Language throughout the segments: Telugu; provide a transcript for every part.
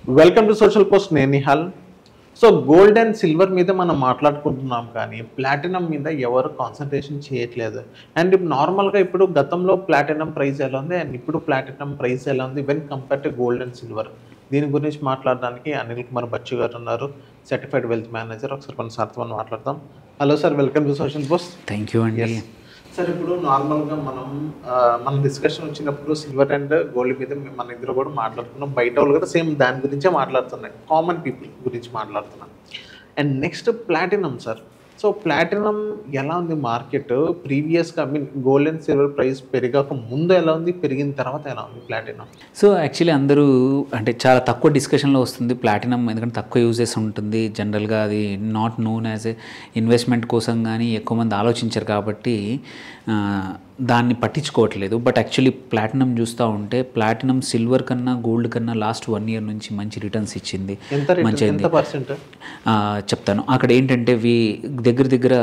Welcome to social post. నేను Nihal. So gold and silver మీద మనం మాట్లాడుకుంటున్నాం, కానీ ప్లాటినం మీద ఎవరు కాన్సన్ట్రేషన్ చేయట్లేదు. అండ్ ఇప్పుడు నార్మల్గా ఇప్పుడు గతంలో ప్లాటినం ప్రైస్ ఎలా ఉంది అండ్ ఇప్పుడు ప్లాటినం ప్రైస్ ఎలా ఉంది when compare to gold and silver? దీని గురించి మాట్లాడడానికి అనిల్ కుమార్ బచ్చు గారు ఉన్నారు, సర్టిఫైడ్ వెల్త్ మేనేజర్. ఒకసారి మన సార్తో మనం మాట్లాడదాం. Hello sir, welcome to social post. Thank you అండి. సార్, ఇప్పుడు నార్మల్గా మన డిస్కషన్ వచ్చినప్పుడు సిల్వర్ అండ్ గోల్డ్ మీద మన ఇద్దరు కూడా మాట్లాడుతున్నాం. బయట వాళ్ళు కూడా సేమ్ దాని గురించే మాట్లాడుతున్నాయి, కామన్ పీపుల్ గురించి మాట్లాడుతున్నాం. And next platinum sir. So platinum ఎలా ఉంది మార్కెట్ ప్రీవియస్గా? I mean gold and silver price పెరిగాక ముందు ఎలా ఉంది, పెరిగిన తర్వాత ఎలా ఉంది ప్లాటినం? సో యాక్చువల్లీ అందరూ అంటే చాలా తక్కువ డిస్కషన్లో వస్తుంది ప్లాటినం, ఎందుకంటే తక్కువ యూజెస్ ఉంటుంది. జనరల్గా అది not known as a investment కోసం కానీ ఎక్కువ మంది ఆలోచించారు కాబట్టి దాన్ని పట్టించుకోవట్లేదు. బట్ యాక్చువల్లీ ప్లాటినం చూస్తూ ఉంటే ప్లాటినం సిల్వర్ కన్నా గోల్డ్ కన్నా లాస్ట్ 1 year నుంచి మంచి రిటర్న్స్ ఇచ్చింది. మంచిగా చెప్తాను. అక్కడ ఏంటంటే దగ్గర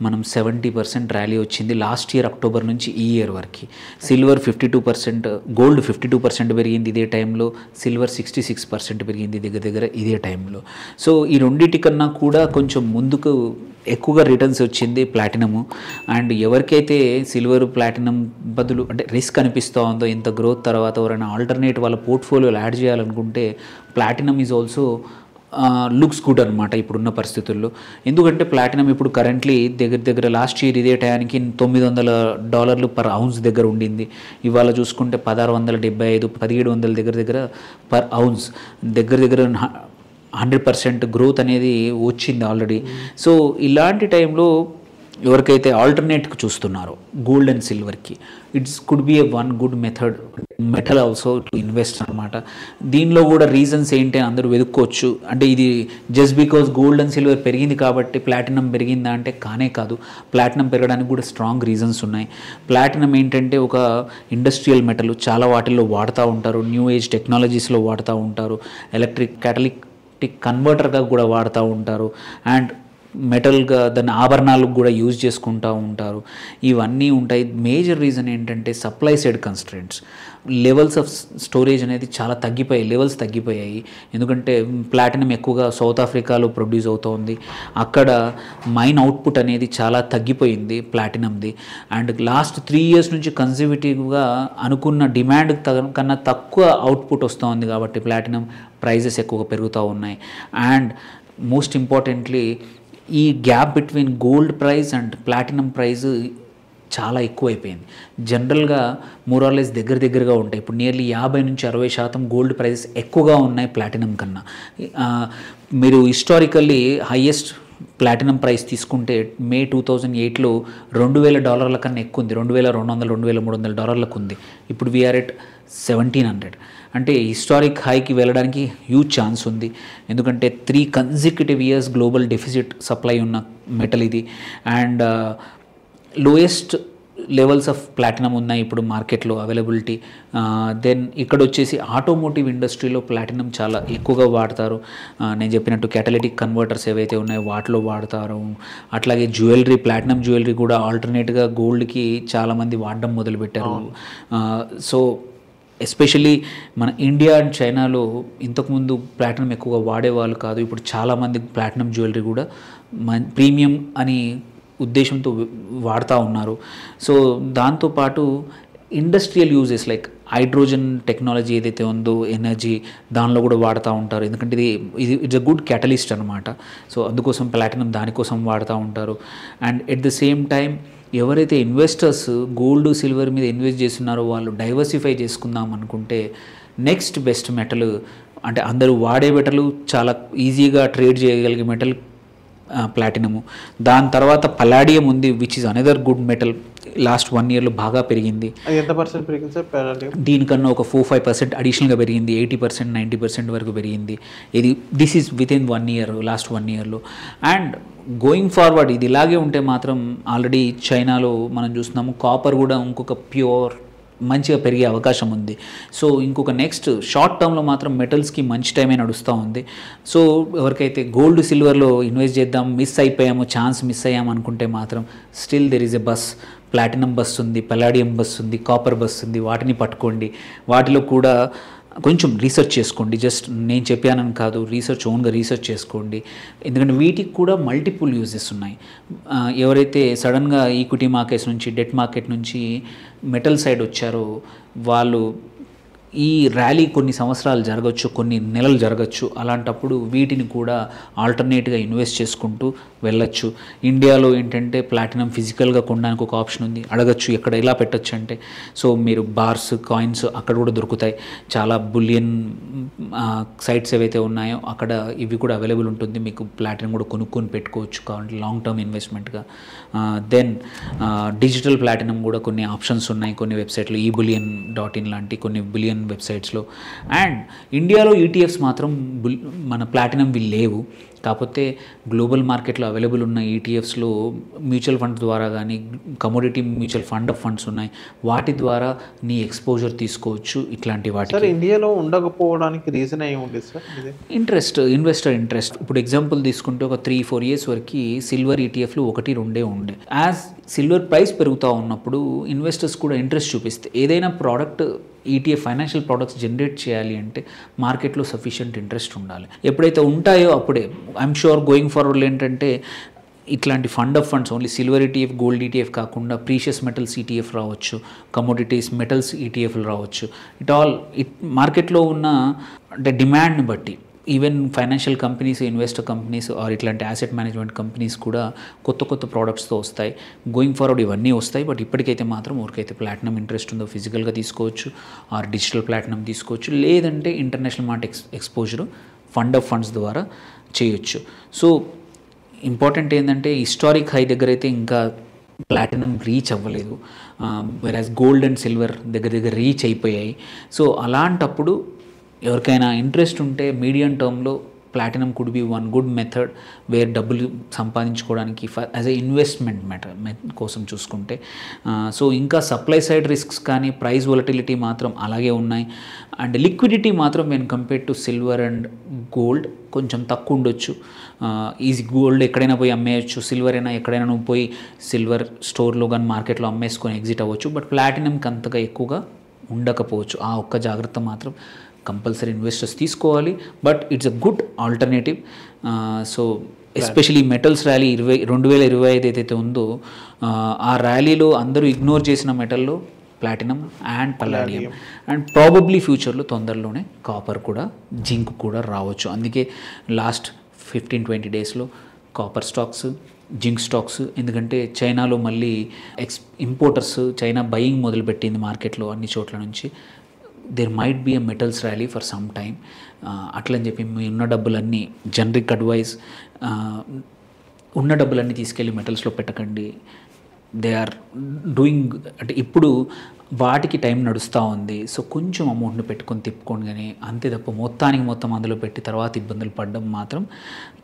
మనం 70% ర్యాలీ వచ్చింది లాస్ట్ ఇయర్ అక్టోబర్ నుంచి ఈ ఇయర్ వరకు. సిల్వర్ 52%, గోల్డ్ 52% పెరిగింది ఇదే టైంలో, సిల్వర్ 66% పెరిగింది దగ్గర ఇదే టైంలో. సో ఈ రెండింటి కన్నా కూడా కొంచెం ముందుకు ఎక్కువగా రిటర్న్స్ వచ్చింది ప్లాటినము. అండ్ ఎవరికైతే సిల్వర్ ప్లాటినం బదులు అంటే రిస్క్ అనిపిస్తూ ఉందో, ఇంత గ్రోత్ తర్వాత ఎవరైనా ఆల్టర్నేట్ వాళ్ళ పోర్ట్ఫోలియోలో యాడ్ చేయాలనుకుంటే platinum is also looks good అనమాట ఇప్పుడున్న పరిస్థితుల్లో. ఎందుకంటే ప్లాటినం ఇప్పుడు కరెంట్లీ దగ్గర లాస్ట్ ఇయర్ ఇదే టైంకి $900 పర్ ఔన్స్ దగ్గర ఉండింది. ఇవాళ చూసుకుంటే 1675, 1700 దగ్గర పర్ ఔన్స్ దగ్గర 100% గ్రోత్ అనేది వచ్చింది ఆల్రెడీ. సో ఇలాంటి టైంలో ఎవరికైతే ఆల్టర్నేట్కి చూస్తున్నారో గోల్డ్ అండ్ సిల్వర్కి, it's could be a one good metal also to invest అనమాట. దీనిలో కూడా రీజన్స్ ఏంటి అని అందరూ వెతుక్కోవచ్చు. అంటే ఇది just because gold and silver పెరిగింది కాబట్టి ప్లాటినం పెరిగిందా అంటే కానే కాదు. ప్లాటినం పెరగడానికి కూడా స్ట్రాంగ్ రీజన్స్ ఉన్నాయి. ప్లాటినం ఏంటంటే ఒక ఇండస్ట్రియల్ మెటల్, చాలా వాటిల్లో వాడుతూ ఉంటారు, న్యూ ఏజ్ టెక్నాలజీస్లో వాడుతూ ఉంటారు, ఎలక్ట్రిక్ క్యాటలిక్ కన్వర్టర్గా కూడా వాడుతూ ఉంటారు, అండ్ మెటల్గా దాన్ని ఆభరణాలకు కూడా యూజ్ చేసుకుంటూ ఉంటారు. ఇవన్నీ ఉంటాయి. మేజర్ రీజన్ ఏంటంటే supply side constraints. Levels of storage అనేది చాలా లెవెల్స్ తగ్గిపోయాయి. ఎందుకంటే ప్లాటినం ఎక్కువగా సౌత్ ఆఫ్రికాలో ప్రొడ్యూస్ అవుతోంది. అక్కడ మైన్ అవుట్పుట్ అనేది చాలా తగ్గిపోయింది ప్లాటినంది. అండ్ లాస్ట్ 3 years నుంచి కన్జర్వేటివ్గా అనుకున్న డిమాండ్ కన్నా తక్కువ అవుట్పుట్ వస్తుంది కాబట్టి ప్లాటినం ప్రైజెస్ ఎక్కువగా పెరుగుతూ ఉన్నాయి. అండ్ మోస్ట్ ఇంపార్టెంట్లీ ఈ gap between gold price and platinum price చాలా ఎక్కువైపోయింది. జనరల్గా మోరాలెస్ దగ్గరగా ఉంటాయి. ఇప్పుడు నియర్లీ 50 నుంచి 60% గోల్డ్ ప్రైజెస్ ఎక్కువగా ఉన్నాయి ప్లాటినం కన్నా. మీరు హిస్టారికల్లీ హైయెస్ట్ ప్లాటినం ప్రైస్ తీసుకుంటే మే 2008లో $2,000 కన్నా ఎక్కువ ఉంది. $2,200, $2,300 ఉంది. ఇప్పుడు వీఆర్ ఎట్ 1,700. అంటే హిస్టారిక్ హైకి వెళ్ళడానికి హ్యూజ్ ఛాన్స్ ఉంది. ఎందుకంటే 3 consecutive years global deficit supply ఉన్న మెటల్ ఇది. And lowest levels of platinum ఉన్నాయి ఇప్పుడు మార్కెట్లో అవైలబిలిటీ. దెన్ ఇక్కడ వచ్చేసి ఆటోమోటివ్ ఇండస్ట్రీలో ప్లాటినం చాలా ఎక్కువగా వాడతారు. నేను చెప్పినట్టు క్యాటలిటిక్ కన్వర్టర్స్ ఏవైతే ఉన్నాయో వాటిలో వాడతారు. అట్లాగే జ్యువెలరీ, ప్లాటినం జ్యువెలరీ కూడా ఆల్టర్నేట్గా గోల్డ్కి చాలామంది వాడడం మొదలుపెట్టారు. సో ఎస్పెషల్లీ మన ఇండియా అండ్ చైనాలో ఇంతకుముందు ప్లాటినం ఎక్కువగా వాడేవాళ్ళు కాదు. ఇప్పుడు చాలామంది ప్లాటినం జ్యువెలరీ కూడా ప్రీమియం అని ఉద్దేశంతో వాడుతూ ఉన్నారు. సో దాంతోపాటు industrial uses like hydrogen technology ఏదైతే ఉందో, ఎనర్జీ, దానిలో కూడా వాడుతూ ఉంటారు. ఎందుకంటే ఇది ఇట్స్ అ గుడ్ క్యాటలిస్ట్ అనమాట. సో అందుకోసం ప్లాటినం దానికోసం వాడుతూ ఉంటారు. And at the same time ఎవరైతే ఇన్వెస్టర్స్ గోల్డ్ సిల్వర్ మీద ఇన్వెస్ట్ చేస్తున్నారో వాళ్ళు డైవర్సిఫై చేసుకుందాం అనుకుంటే నెక్స్ట్ బెస్ట్ మెటల్, అంటే అందరూ వాడే మెటల్, చాలా ఈజీగా ట్రేడ్ చేయగలిగే మెటల్ ప్లాటినము. దాని తర్వాత పలాడియం ఉంది, which is another good metal. Last 1 yearలో బాగా పెరిగింది. ఎంత పర్సెంట్ పెరిగింది సార్ పలాడియం? దీనికన్నా ఒక 4-5% అడిషనల్గా పెరిగింది. 80%, 90% వరకు పెరిగింది. This is within 1 year, last 1 yearలో. అండ్ గోయింగ్ ఫార్వర్డ్ ఇది ఇలాగే ఉంటే మాత్రం ఆల్రెడీ చైనాలో మనం చూస్తున్నాము కాపర్ కూడా ఇంకొక ప్యూర్ మంచిగా పెరిగే అవకాశం ఉంది. సో ఇంకొక నెక్స్ట్ షార్ట్ టర్మ్లో మాత్రం మెటల్స్కి మంచి టైమే నడుస్తూ ఉంది. సో ఎవరికైతే గోల్డ్ సిల్వర్లో ఇన్వెస్ట్ చేద్దాం, ఛాన్స్ మిస్ అయ్యాము అనుకుంటే మాత్రం still there is a bus. Platinum bus ఉంది, పలాడియం బస్ ఉంది, కాపర్ బస్ ఉంది. వాటిని పట్టుకోండి. వాటిలో కూడా కొంచెం రీసెర్చ్ చేసుకోండి. జస్ట్ నేను చెప్పానని కాదు, ఓన్గా రీసెర్చ్ చేసుకోండి. ఎందుకంటే వీటికి కూడా మల్టిపుల్ యూజెస్ ఉన్నాయి. ఎవరైతే సడన్గా ఈక్విటీ మార్కెట్స్ నుంచి, డెట్ మార్కెట్ నుంచి మెటల్ సైడ్ వచ్చారో వాళ్ళు ఈ ర్యాలీ కొన్ని సంవత్సరాలు జరగచ్చు, కొన్ని నెలలు జరగచ్చు. అలాంటప్పుడు వీటిని కూడా ఆల్టర్నేట్గా ఇన్వెస్ట్ చేసుకుంటూ వెళ్ళొచ్చు. ఇండియాలో ఏంటంటే ప్లాటినం ఫిజికల్గా కొనడానికి ఒక ఆప్షన్ ఉంది. అడగచ్చు ఎక్కడ ఎలా పెట్టచ్చు అంటే, సో మీరు బార్స్, కాయిన్స్ అక్కడ కూడా దొరుకుతాయి. చాలా బులియన్ సైట్స్ ఏవైతే ఉన్నాయో అక్కడ ఇవి కూడా అవైలబుల్ ఉంటుంది. మీకు ప్లాటినం కూడా కొనుక్కొని పెట్టుకోవచ్చు కావాలంటే లాంగ్ టర్మ్ ఇన్వెస్ట్మెంట్గా. దెన్ డిజిటల్ ప్లాటినం కూడా కొన్ని ఆప్షన్స్ ఉన్నాయి కొన్ని వెబ్సైట్లో, eBullion.in లాంటి కొన్ని బిలియన్ వెబ్సైట్స్లో. అండ్ ఇండియాలో ఈటీఎఫ్స్ మాత్రం మన ప్లాటినంవి లేవు. కాకపోతే గ్లోబల్ మార్కెట్లో అవైలబుల్ ఉన్న ఈటీఎఫ్స్లో మ్యూచువల్ ఫండ్స్ ద్వారా కానీ commodity mutual fund of funds ఉన్నాయి. వాటి ద్వారా నీ ఎక్స్పోజర్ తీసుకోవచ్చు. ఇట్లాంటి వాటి సార్ ఇండియాలో ఉండకపోవడానికి రీజన్ ఏముంది సార్? Investor interest. ఇప్పుడు ఎగ్జాంపుల్ తీసుకుంటే ఒక 3-4 ఇయర్స్ వరకు సిల్వర్ ఈటీఎఫ్లు 1-2 ఉండే. యాజ్ సిల్వర్ ప్రైస్ పెరుగుతూ ఉన్నప్పుడు ఇన్వెస్టర్స్ కూడా ఇంట్రెస్ట్ చూపిస్తే ఏదైనా product ETF financial products generate చేయాలి అంటే మార్కెట్లో సఫిషియంట్ ఇంట్రెస్ట్ ఉండాలి. ఎప్పుడైతే ఉంటాయో అప్పుడే ఐఎమ్ షూర్ గోయింగ్ ఫార్వర్డ్ ఏంటంటే ఇట్లాంటి fund of funds only silver ETF, gold ETF కాకుండా ప్రీషియస్ మెటల్స్ ఈటీఎఫ్ రావచ్చు, కమోడిటీస్ మెటల్స్ ఈటీఎఫ్లు రావచ్చు. మార్కెట్లో ఉన్న అంటే డిమాండ్ని బట్టి even financial companies, investor companies or ఇట్లాంటి యాసెట్ మేనేజ్మెంట్ కంపెనీస్ కూడా కొత్త ప్రోడక్ట్స్తో వస్తాయి. గోయింగ్ ఫార్వర్డ్ ఇవన్నీ వస్తాయి. బట్ ఇప్పటికైతే మాత్రం ఎవరికైతే ప్లాటినం ఇంట్రెస్ట్ ఉందో ఫిజికల్గా తీసుకోవచ్చు ఆర్ డిజిటల్ ప్లాటినం తీసుకోవచ్చు. లేదంటే international market exposure fund of funds ద్వారా చేయొచ్చు. సో ఇంపార్టెంట్ ఏంటంటే హిస్టారిక్ హై దగ్గర అయితే ఇంకా ప్లాటినం రీచ్ అవ్వలేదు. వెరాజ్ గోల్డ్ అండ్ సిల్వర్ దగ్గర రీచ్ అయిపోయాయి. సో అలాంటప్పుడు ఎవరికైనా ఇంట్రెస్ట్ ఉంటే మీడియం టర్మ్లో platinum could be one good method where డబ్బులు సంపాదించుకోవడానికి యాజ్ ఎ ఇన్వెస్ట్మెంట్ కోసం చూసుకుంటే. సో ఇంకా సప్లై సైడ్ రిస్క్స్ కానీ ప్రైస్ వొలటిలిటీ మాత్రం అలాగే ఉన్నాయి. అండ్ లిక్విడిటీ మాత్రం when compare to silver and gold కొంచెం తక్కువ ఉండొచ్చు. ఈజీ గోల్డ్ ఎక్కడైనా పోయి అమ్మేయచ్చు, సిల్వర్ అయినా ఎక్కడైనా నువ్వు పోయి సిల్వర్ స్టోర్లో కానీ మార్కెట్లో అమ్మేసుకొని ఎగ్జిట్ అవ్వచ్చు. బట్ ప్లాటినంకి అంతగా ఎక్కువగా ఉండకపోవచ్చు. ఆ ఒక్క జాగ్రత్త మాత్రం కంపల్సరీ ఇన్వెస్టర్స్ తీసుకోవాలి. But it's a good alternative. So especially metals rally 2025 ఏదైతే ఉందో ఆ ర్యాలీలో అందరూ ఇగ్నోర్ చేసిన మెటల్లో platinum and palladium and probably ఫ్యూచర్లో తొందరలోనే కాపర్ కూడా, జింక్ కూడా రావచ్చు. అందుకే లాస్ట్ 15-20 డేస్లో కాపర్ స్టాక్స్, జింక్ స్టాక్స్, ఎందుకంటే చైనాలో మళ్ళీ ఇంపోర్టర్స్ చైనా బయింగ్ మొదలుపెట్టింది మార్కెట్లో అన్ని చోట్ల నుంచి. There might be a metals rally for some time. అట్లని చెప్పి మీ ఉన్న డబ్బులన్నీ జనరిక్ అడ్వైస్, ఉన్న డబ్బులన్నీ తీసుకెళ్ళి మెటల్స్లో పెట్టకండి. దే ఆర్ డూయింగ్ అంటే ఇప్పుడు వాటికి టైం నడుస్తూ ఉంది. సో కొంచెం అమౌంట్ని పెట్టుకొని తిప్పుకోండి కానీ అంతే తప్ప మొత్తం అందులో పెట్టి తర్వాత ఇబ్బందులు పడడం మాత్రం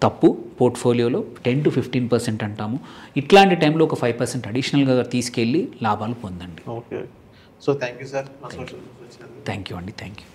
తప్పు. పోర్ట్ఫోలియోలో 10-15% అంటాము. ఇట్లాంటి టైంలో ఒక 5% అడిషనల్గా తీసుకెళ్ళి లాభాలు పొందండి. Okay. So thank you sir. Thank you అండి. Thank you.